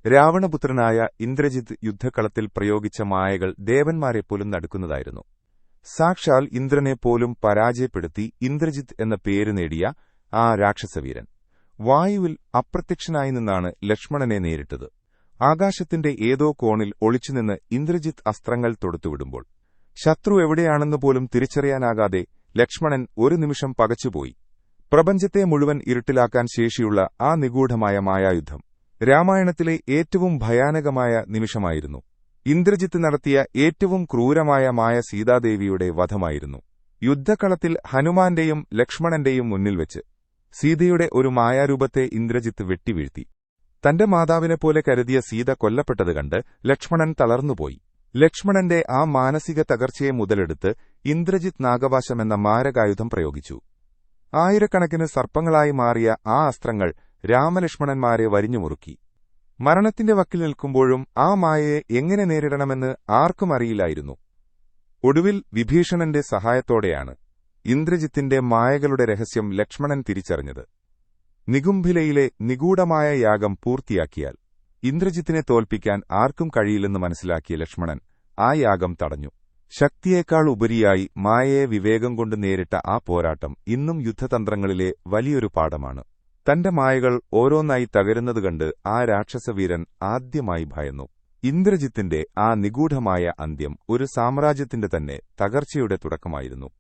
രാവണപുത്രനായ ഇന്ദ്രജിത്ത് യുദ്ധക്കളത്തിൽ പ്രയോഗിച്ച മായകൾ ദേവന്മാരെപ്പോലും നടുക്കുന്നതായിരുന്നു. സാക്ഷാൽ ഇന്ദ്രനെപ്പോലും പരാജയപ്പെടുത്തി ഇന്ദ്രജിത്ത് എന്ന പേര് നേടിയ ആ രാക്ഷസവീരൻ വായുവിൽ അപ്രത്യക്ഷനായി നിന്നാണ് ലക്ഷ്മണനെ നേരിട്ടത്. ആകാശത്തിന്റെ ഏതോ കോണിൽ ഒളിച്ചുനിന്ന് ഇന്ദ്രജിത്ത് അസ്ത്രങ്ങൾ തൊടുത്തുവിടുമ്പോൾ ശത്രു എവിടെയാണെന്ന് പോലും തിരിച്ചറിയാനാകാതെ ലക്ഷ്മണൻ ഒരു നിമിഷം പകച്ചുപോയി. പ്രപഞ്ചത്തെ മുഴുവൻ ഇരുട്ടിലാക്കാൻ ശേഷിയുള്ള ആ നിഗൂഢമായ മായായുദ്ധം രാമായണത്തിലെ ഏറ്റവും ഭയാനകമായ നിമിഷമായിരുന്നു. ഇന്ദ്രജിത്ത് നടത്തിയ ഏറ്റവും ക്രൂരമായ മായ സീതാദേവിയുടെ വധമായിരുന്നു. യുദ്ധക്കളത്തിൽ ഹനുമാന്റെയും ലക്ഷ്മണന്റെയും മുന്നിൽ വെച്ച് സീതയുടെ ഒരു മായാരൂപത്തെ ഇന്ദ്രജിത്ത് വെട്ടിവീഴ്ത്തി. തന്റെ മാതാവിനെപ്പോലെ കരുതിയ സീത കൊല്ലപ്പെട്ടത് കണ്ട് ലക്ഷ്മണൻ തളർന്നുപോയി. ലക്ഷ്മണന്റെ ആ മാനസിക തകർച്ചയെ മുതലെടുത്ത് ഇന്ദ്രജിത്ത് നാഗപാശമെന്ന മാരകായുധം പ്രയോഗിച്ചു. ആയിരക്കണക്കിന് സർപ്പങ്ങളായി മാറിയ ആ അസ്ത്രങ്ങൾ രാമലക്ഷ്മണന്മാരെ വരിഞ്ഞുമുറുക്കി. മരണത്തിന്റെ വക്കിൽ നിൽക്കുമ്പോഴും ആ മായയെ എങ്ങനെ നേരിടണമെന്ന് ആർക്കും അറിയില്ലായിരുന്നു. ഒടുവിൽ വിഭീഷണന്റെ സഹായത്തോടെയാണ് ഇന്ദ്രജിത്തിന്റെ മായകളുടെ രഹസ്യം ലക്ഷ്മണൻ തിരിച്ചറിഞ്ഞത്. നികുംഭിലയിലെ നിഗൂഢമായ യാഗം പൂർത്തിയാക്കിയാൽ ഇന്ദ്രജിത്തിനെ തോൽപ്പിക്കാൻ ആർക്കും കഴിയില്ലെന്ന് മനസ്സിലാക്കിയ ലക്ഷ്മണൻ ആ യാഗം തടഞ്ഞു. ശക്തിയേക്കാൾ ഉപരിയായി മായയെ വിവേകം കൊണ്ട് നേരിട്ട ആ പോരാട്ടം ഇന്നും യുദ്ധതന്ത്രങ്ങളിലെ വലിയൊരു പാഠമാണ്. തന്റെ മായകൾ ഓരോന്നായി തകരുന്നതുകണ്ട് ആ രാക്ഷസവീരൻ ആദ്യമായി ഭയന്നു. ഇന്ദ്രജിത്തിന്റെ ആ നിഗൂഢമായ അന്ത്യം ഒരു സാമ്രാജ്യത്തിന്റെ തന്നെ തകർച്ചയുടെ തുടക്കമായിരുന്നു.